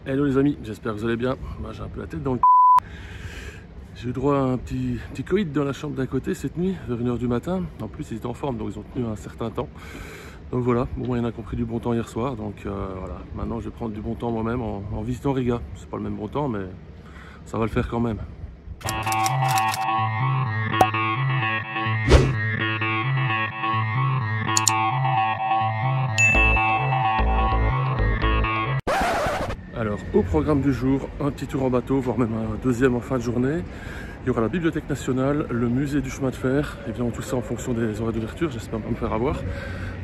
Hello les amis, j'espère que vous allez bien. Moi j'ai un peu la tête dans le J'ai eu droit à un petit coït dans la chambre d'à côté cette nuit, vers 1 h du matin. En plus ils étaient en forme, donc ils ont tenu un certain temps. Donc voilà, bon, il y en a qui ont pris du bon temps hier soir. Donc voilà, maintenant je vais prendre du bon temps moi-même en visitant Riga. C'est pas le même bon temps, mais ça va le faire quand même. Alors, au programme du jour, un petit tour en bateau, voire même un deuxième en fin de journée. Il y aura la Bibliothèque nationale, le musée du chemin de fer, évidemment tout ça en fonction des horaires d'ouverture, j'espère pas me faire avoir.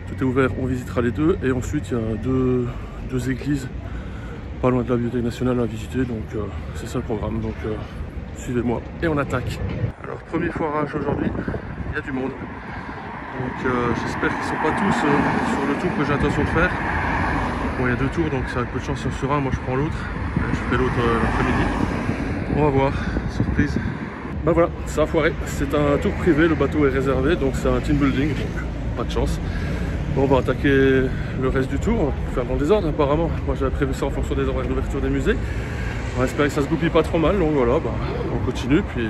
Tout est ouvert, on visitera les deux, et ensuite il y a deux églises pas loin de la Bibliothèque nationale à visiter, donc c'est ça le programme, donc suivez-moi et on attaque. Alors, premier foirage aujourd'hui, il y a du monde, donc j'espère qu'ils ne sont pas tous sur le tour que j'ai l'intention de faire. Bon, il y a 2 tours, donc ça a peu de chance sur un, moi je prends l'autre, je ferai l'autre l'après-midi. On va voir, surprise. Ben voilà, ça a foiré, c'est un tour privé, le bateau est réservé, donc c'est un team building, donc pas de chance. Bon, on va attaquer le reste du tour, on va faire dans le désordre apparemment. Moi j'avais prévu ça en fonction des horaires d'ouverture des musées. On va espérer que ça se goupille pas trop mal, donc voilà, bah, on continue, puis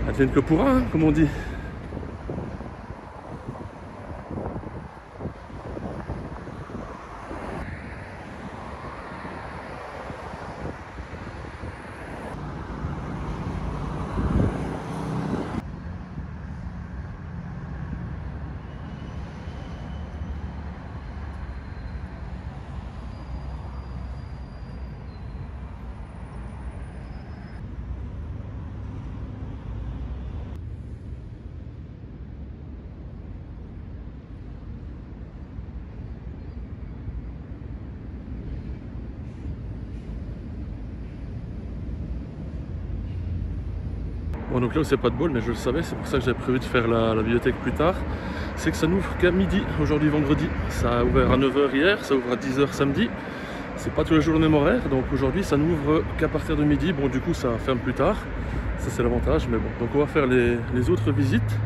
advienne que pourra, hein, comme on dit. Bon, donc là c'est pas de bol, mais je le savais, c'est pour ça que j'avais prévu de faire la bibliothèque plus tard. C'est que ça n'ouvre qu'à midi, aujourd'hui vendredi. Ça a ouvert à 9 h hier, ça ouvre à 10 h samedi. C'est pas tous les jours le même horaire, donc aujourd'hui ça n'ouvre qu'à partir de midi. Bon, du coup ça ferme plus tard, ça c'est l'avantage, mais bon. Donc on va faire les autres visites.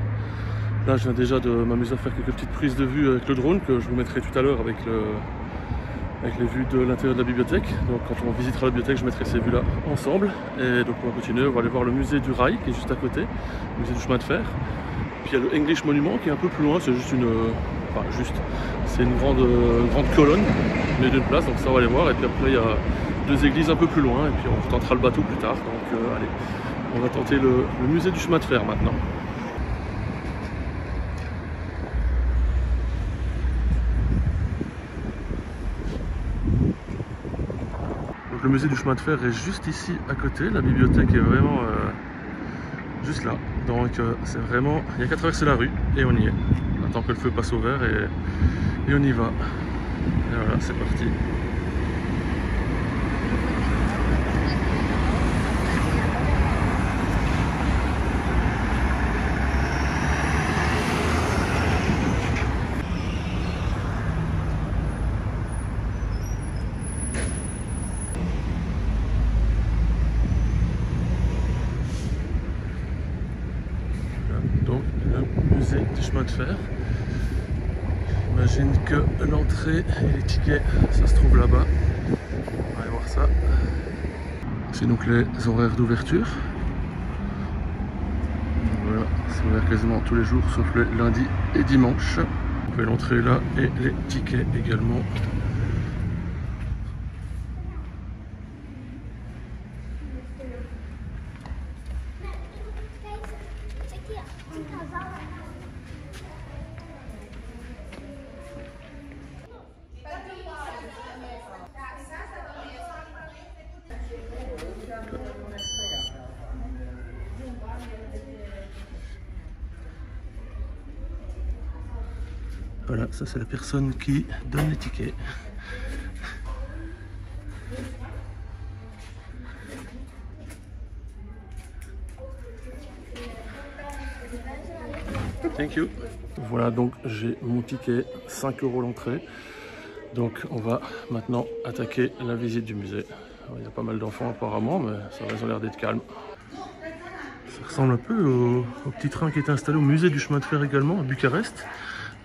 Là je viens déjà de m'amuser à faire quelques petites prises de vue avec le drone que je vous mettrai tout à l'heure avec les vues de l'intérieur de la bibliothèque. Donc quand on visitera la bibliothèque, je mettrai ces vues là ensemble. Et donc on va continuer, on va aller voir le musée du rail qui est juste à côté, le musée du chemin de fer. Puis il y a le English Monument qui est un peu plus loin, c'est juste c'est une grande colonne au milieu d'une place, donc ça on va aller voir. Et puis après il y a 2 églises un peu plus loin, et puis on tentera le bateau plus tard. Donc allez, on va tenter le musée du chemin de fer maintenant. Le musée du chemin de fer est juste ici à côté, la bibliothèque est vraiment juste là, donc c'est vraiment, il n'y a qu'à traverser la rue et on y est. On attend que le feu passe au vert et on y va. Et voilà, c'est parti. Donc le musée du chemin de fer. J'imagine que l'entrée et les tickets, ça se trouve là-bas. On va aller voir ça. C'est donc les horaires d'ouverture. Voilà, c'est ouvert quasiment tous les jours sauf le lundi et dimanche. Vous pouvez l'entrée là et les tickets également. Voilà, ça c'est la personne qui donne les tickets. Thank you. Voilà, donc j'ai mon ticket, 5 € l'entrée. Donc on va maintenant attaquer la visite du musée. Alors, il y a pas mal d'enfants apparemment, mais ça va, ils ont l'air d'être calmes. Ça ressemble un peu au petit train qui est installé au musée du chemin de fer également à Bucarest,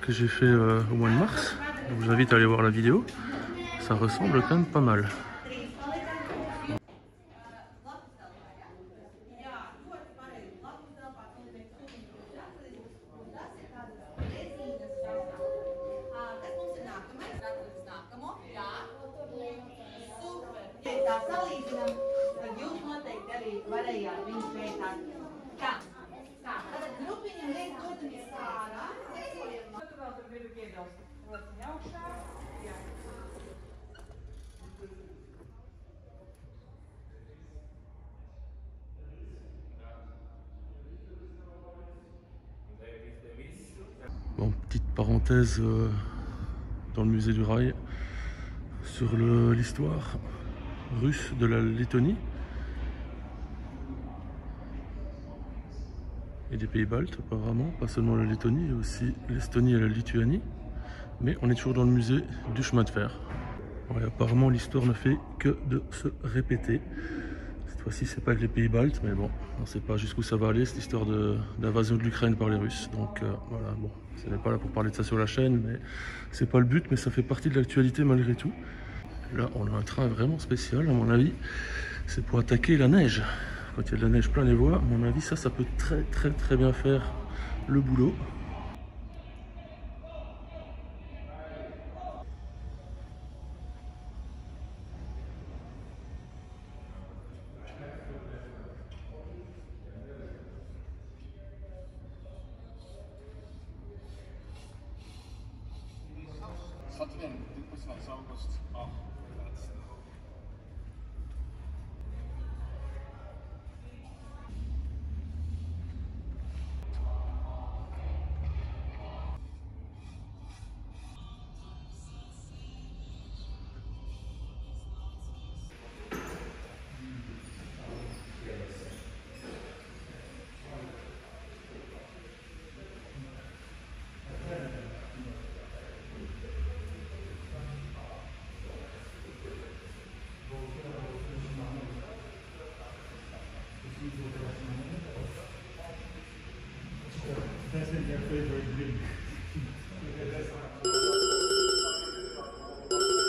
que j'ai fait au mois de mars. Donc je vous invite à aller voir la vidéo. Ça ressemble quand même pas mal. Bon, petite parenthèse dans le musée du rail sur l'histoire russe de la Lettonie et des pays baltes apparemment, pas seulement la Lettonie, mais aussi l'Estonie et la Lituanie. Mais on est toujours dans le musée du chemin de fer. Ouais, apparemment l'histoire ne fait que de se répéter. Cette fois-ci c'est pas avec les pays baltes, mais bon, on ne sait pas jusqu'où ça va aller, cette histoire d'invasion de l'Ukraine par les Russes. Donc voilà, bon, ce n'est pas là pour parler de ça sur la chaîne, mais c'est pas le but, mais ça fait partie de l'actualité malgré tout. Là on a un train vraiment spécial à mon avis, c'est pour attaquer la neige. Quand il y a de la neige plein les voies, à mon avis ça peut très bien faire le boulot.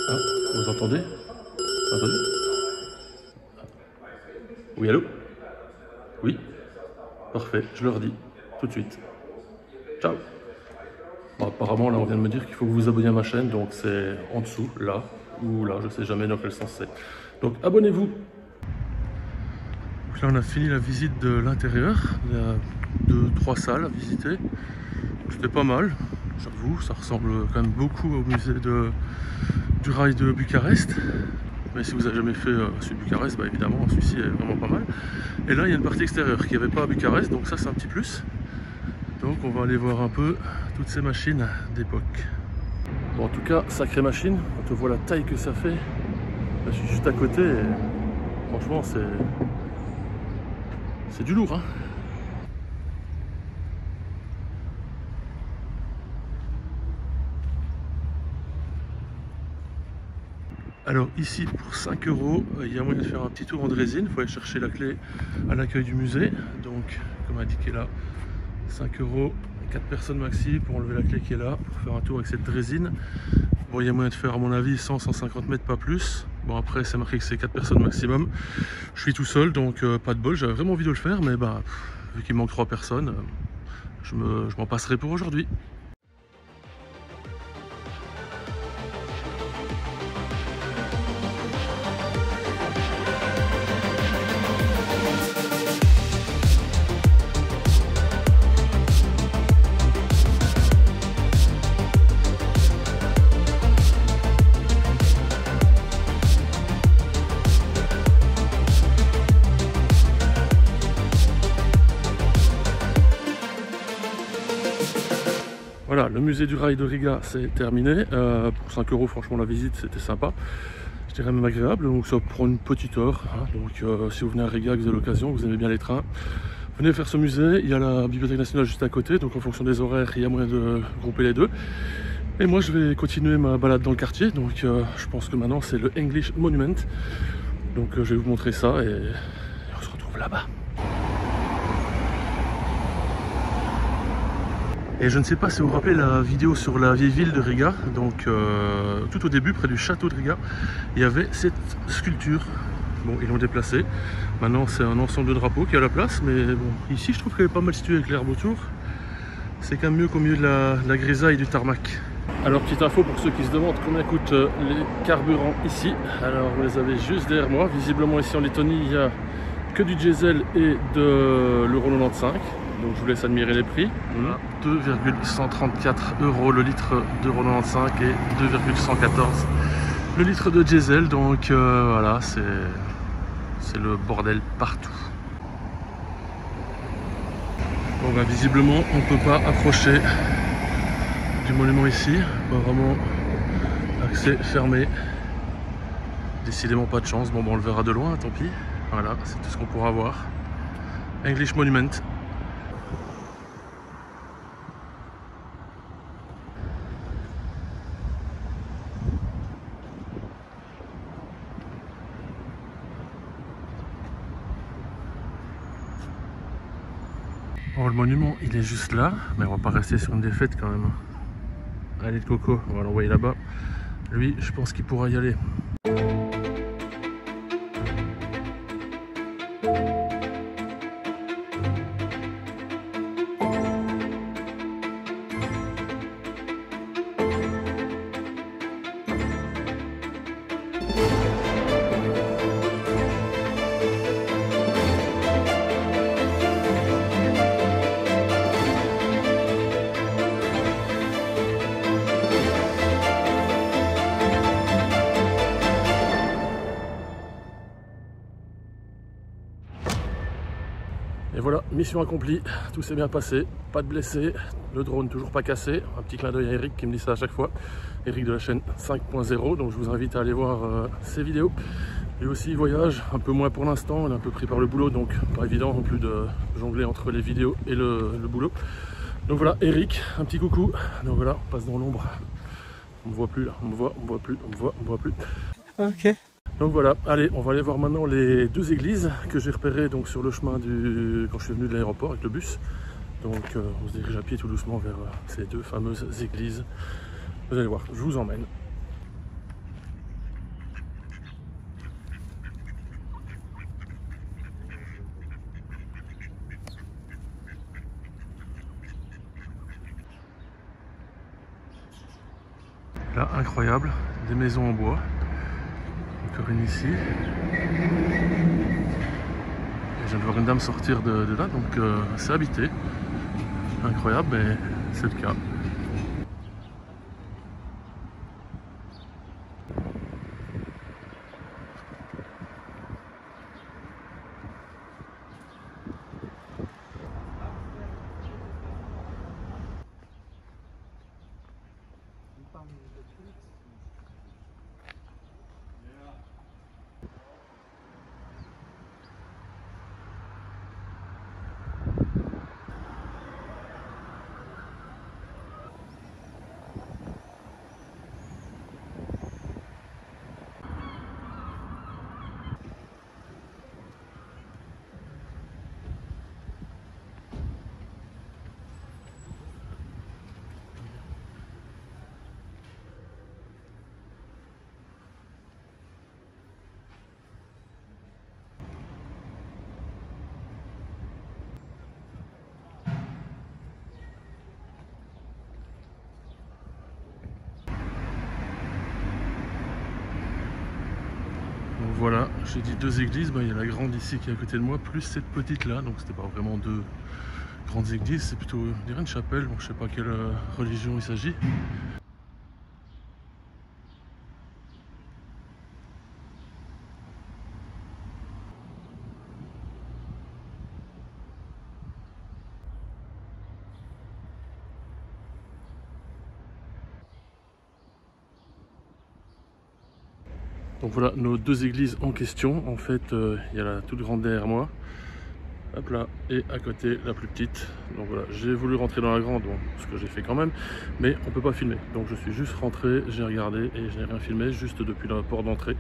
Ah, vous entendez? Attendez. Oui, allô? Oui? Parfait, je leur dis tout de suite. Ciao! Bon, apparemment, là, on vient de me dire qu'il faut que vous vous abonniez à ma chaîne, donc c'est en dessous, là, ou là, je sais jamais dans quel sens c'est. Donc, abonnez-vous! Là, on a fini la visite de l'intérieur. Il y a 2-3 salles à visiter. C'était pas mal, j'avoue, ça ressemble quand même beaucoup au musée du rail de Bucarest. Mais si vous n'avez jamais fait celui de Bucarest, bah évidemment, celui-ci est vraiment pas mal. Et là, il y a une partie extérieure qu'il n'y avait pas à Bucarest, donc ça, c'est un petit plus. Donc, on va aller voir un peu toutes ces machines d'époque. Bon, en tout cas, sacrée machine. Quand on voit la taille que ça fait, là, je suis juste à côté et franchement, c'est du lourd, hein. Alors ici pour 5 €, il y a moyen de faire un petit tour en draisine. Il faut aller chercher la clé à l'accueil du musée. Donc comme indiqué là, 5 €, 4 personnes maxi pour enlever la clé qui est là, pour faire un tour avec cette draisine. Bon, il y a moyen de faire à mon avis 100-150 mètres, pas plus. Bon, après c'est marqué que c'est 4 personnes maximum. Je suis tout seul, donc pas de bol. J'avais vraiment envie de le faire, mais bah, vu qu'il manque 3 personnes, je m'en passerai pour aujourd'hui. Voilà, le musée du rail de Riga, c'est terminé. Pour 5 €, franchement, la visite, c'était sympa. Je dirais même agréable. Donc, ça prend une petite heure. Hein. Donc, si vous venez à Riga, que vous avez l'occasion, vous aimez bien les trains, venez faire ce musée. Il y a la Bibliothèque nationale juste à côté. Donc, en fonction des horaires, il y a moyen de grouper les deux. Et moi, je vais continuer ma balade dans le quartier. Donc, je pense que maintenant, c'est le English Monument. Donc, je vais vous montrer ça et on se retrouve là-bas. Et je ne sais pas si vous vous rappelez la vidéo sur la vieille ville de Riga, donc tout au début, près du château de Riga, il y avait cette sculpture. Bon, ils l'ont déplacée. Maintenant, c'est un ensemble de drapeaux qui est à la place, mais bon, ici, je trouve qu'elle est pas mal située avec l'herbe autour. C'est quand même mieux qu'au milieu de la grisaille et du tarmac. Alors, petite info pour ceux qui se demandent combien coûtent les carburants ici. Alors, vous les avez juste derrière moi. Visiblement, ici en Lettonie, il y a que du diesel et de l'euro 95. Donc je vous laisse admirer les prix. Voilà, 2,134 € le litre d'euro 95 et 2,114 le litre de diesel. Donc voilà, c'est le bordel partout. Bon bah visiblement on ne peut pas approcher du monument ici. Apparemment accès fermé. Décidément pas de chance. Bon bah on le verra de loin, tant pis. Voilà, c'est tout ce qu'on pourra voir. English Monument. Bon, le monument il est juste là, mais on va pas rester sur une défaite quand même. Allez, le coco, on va l'envoyer là-bas. Lui, je pense qu'il pourra y aller. Et voilà, mission accomplie, tout s'est bien passé, pas de blessés, le drone toujours pas cassé. Un petit clin d'œil à Eric qui me dit ça à chaque fois. Eric de la chaîne 5.0, donc je vous invite à aller voir ses vidéos. Lui aussi il voyage, un peu moins pour l'instant, il est un peu pris par le boulot, donc pas évident non plus de jongler entre les vidéos et le boulot. Donc voilà, Eric, un petit coucou. Donc voilà, on passe dans l'ombre. On me voit plus là, on me voit plus, on me voit plus. Ok. Donc voilà, allez, on va aller voir maintenant les deux églises que j'ai repérées donc sur le chemin quand je suis venu de l'aéroport avec le bus. Donc on se dirige à pied tout doucement vers ces deux fameuses églises. Vous allez voir, je vous emmène. Là, incroyable, des maisons en bois. Encore une ici. Et je viens de voir une dame sortir de là, donc c'est habité. Incroyable, mais c'est le cas. Donc voilà, j'ai dit deux églises, il y a la grande ici qui est à côté de moi, plus cette petite là, donc c'était pas vraiment deux grandes églises, c'est plutôt je dirais une chapelle, bon, je sais pas quelle religion il s'agit. Donc voilà nos deux églises en question. En fait, il y a la toute grande derrière moi, hop là, et à côté la plus petite. Donc voilà, j'ai voulu rentrer dans la grande, bon, ce que j'ai fait quand même, mais on peut pas filmer. Donc je suis juste rentré, j'ai regardé et je n'ai rien filmé, juste depuis la porte d'entrée.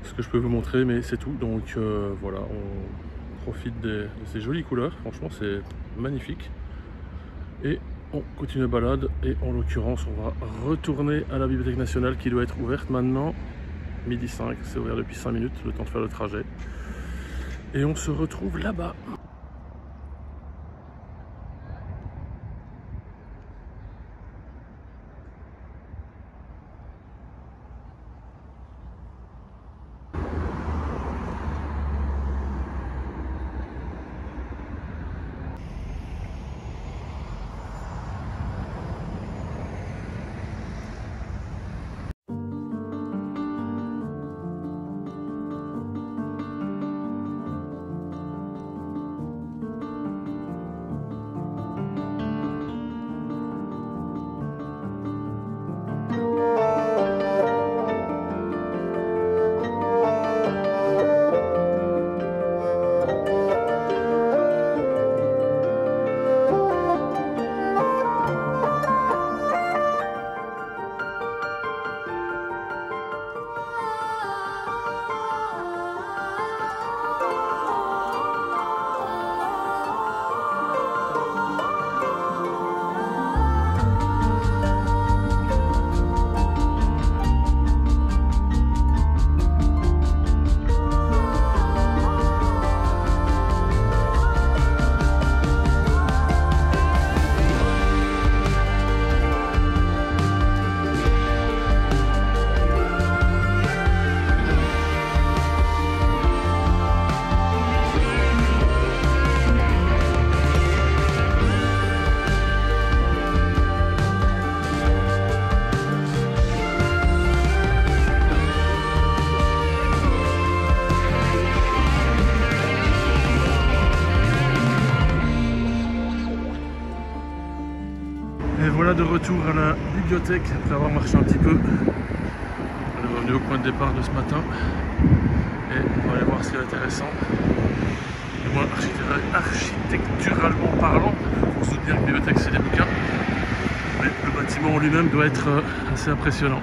Ce que je peux vous montrer, mais c'est tout. Donc voilà, on profite de ces jolies couleurs. Franchement, c'est magnifique. Et on continue la balade et en l'occurrence, on va retourner à la Bibliothèque nationale qui doit être ouverte maintenant. Midi 5, c'est ouvert depuis 5 minutes, le temps de faire le trajet. Et on se retrouve là-bas. voilà de retour à la bibliothèque après avoir marché un petit peu. On est revenu au point de départ de ce matin et on va aller voir ce qui est intéressant. Du moins architecturalement parlant, on se doute bien que la bibliothèque c'est des bouquins, mais le bâtiment en lui-même doit être assez impressionnant.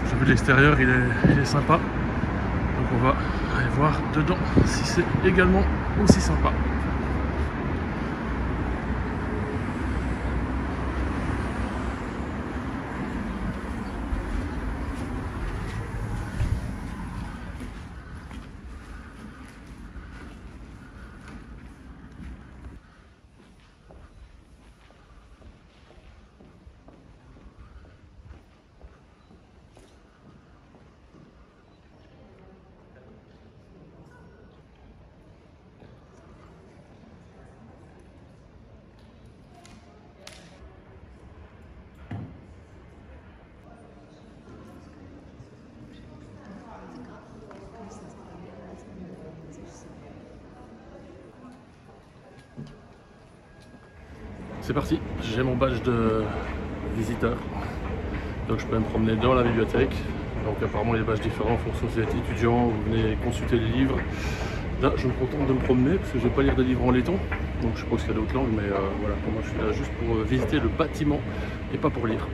J'ai vu de l'extérieur, il est sympa, donc on va aller voir dedans si c'est également aussi sympa. C'est parti, j'ai mon badge de visiteur, donc je peux me promener dans la bibliothèque. Donc apparemment il y a des badges différents en fonction si vous êtes étudiant ou vous venez consulter les livres. Là je me contente de me promener parce que je ne vais pas lire des livres en laiton, donc je suppose qu'il y a d'autres langues, mais voilà, pour moi je suis là juste pour visiter le bâtiment et pas pour lire.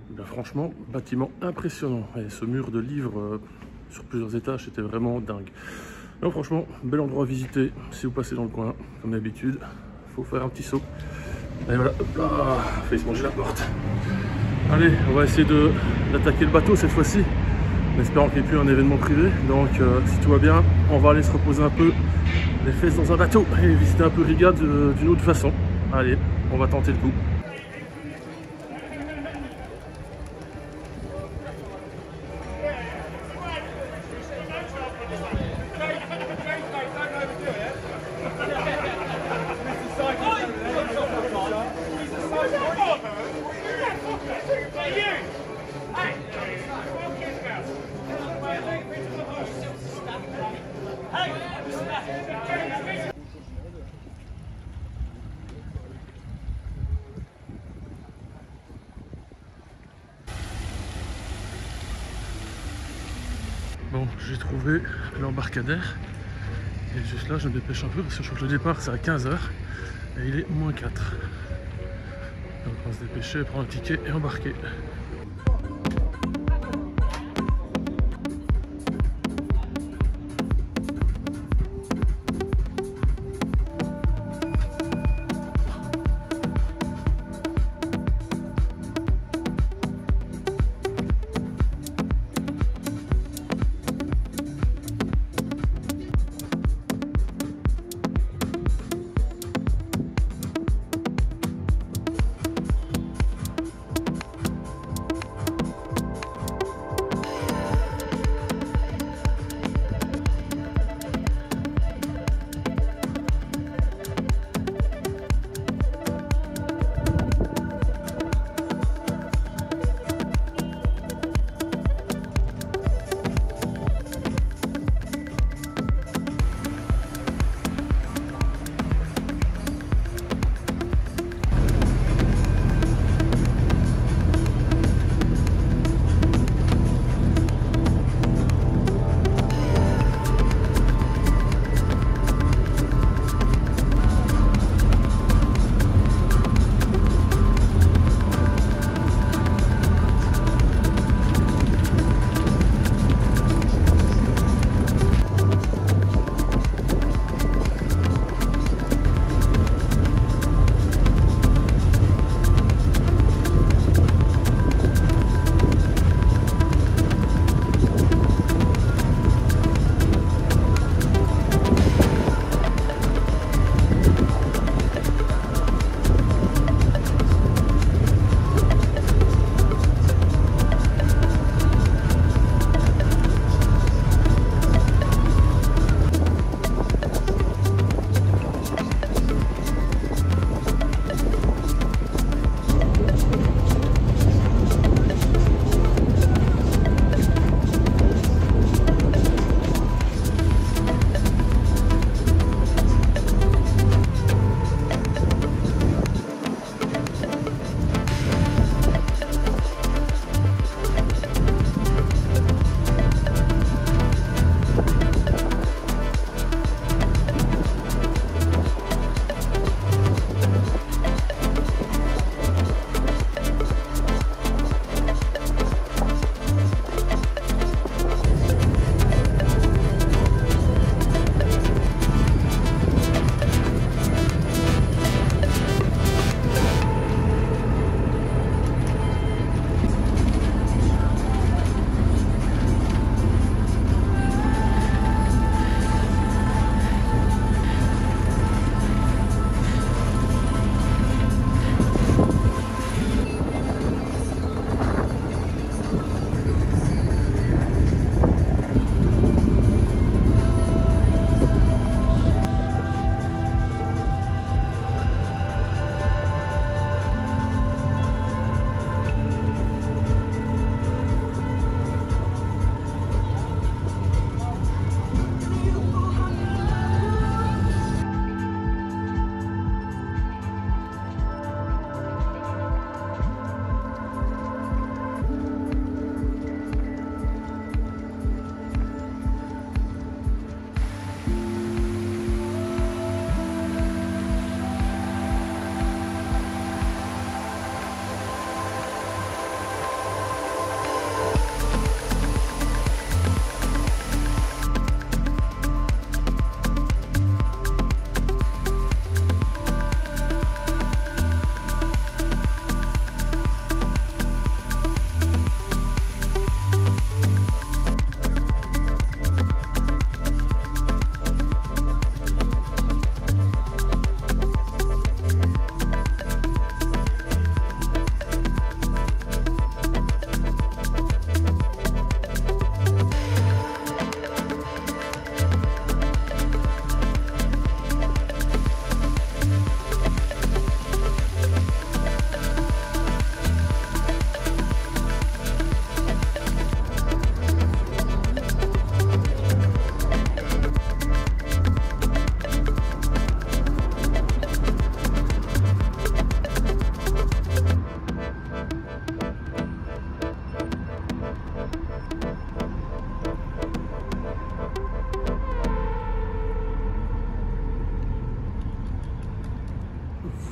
Ben franchement, bâtiment impressionnant. Et ce mur de livres sur plusieurs étages, c'était vraiment dingue. Donc franchement, bel endroit à visiter si vous passez dans le coin, comme d'habitude. Faut faire un petit saut. Et voilà, hop là, fait se manger la porte. Allez, on va essayer d'attaquer le bateau cette fois-ci, en espérant qu'il n'y ait plus un événement privé. Donc si tout va bien, on va aller se reposer un peu les fesses dans un bateau et visiter un peu Riga d'une autre façon. Allez, on va tenter le coup. Bon, j'ai trouvé l'embarcadère et juste là je me dépêche un peu parce que je crois que le départ c'est à 15 h et il est -4. Donc on va se dépêcher, prendre un ticket et embarquer.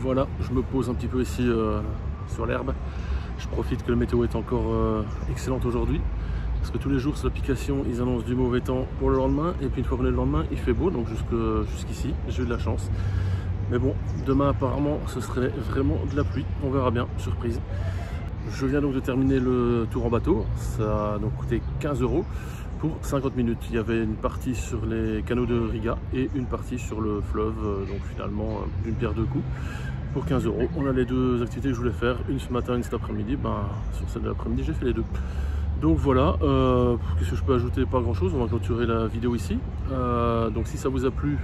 voilà, je me pose un petit peu ici sur l'herbe. Je profite que la météo est encore excellente aujourd'hui. Parce que tous les jours sur l'application, ils annoncent du mauvais temps pour le lendemain. Et puis une fois qu'on est le lendemain, il fait beau. Donc jusqu'ici, j'ai eu de la chance. Mais bon, demain apparemment, ce serait vraiment de la pluie. On verra bien, surprise. Je viens donc de terminer le tour en bateau. Ça a donc coûté 15 € pour 50 minutes. Il y avait une partie sur les canaux de Riga et une partie sur le fleuve. Donc finalement, d'une pierre deux coups. Pour 15 €. On a les deux activités que je voulais faire, une ce matin, une cet après-midi. Sur celle de l'après-midi, j'ai fait les deux. Donc voilà, qu'est-ce que je peux ajouter? Pas grand chose, on va clôturer la vidéo ici. Donc si ça vous a plu,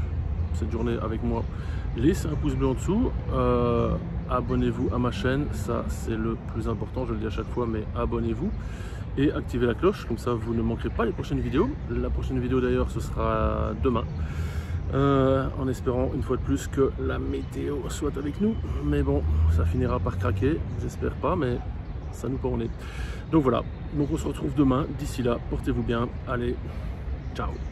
cette journée avec moi, laissez un pouce bleu en dessous, abonnez-vous à ma chaîne, ça c'est le plus important, je le dis à chaque fois, mais abonnez-vous. Et activez la cloche, comme ça vous ne manquerez pas les prochaines vidéos. La prochaine vidéo d'ailleurs, ce sera demain. En espérant une fois de plus que la météo soit avec nous. Mais bon, ça finira par craquer, j'espère pas, mais ça nous pend au nez. Donc voilà, donc on se retrouve demain. D'ici là, portez-vous bien. Allez, ciao.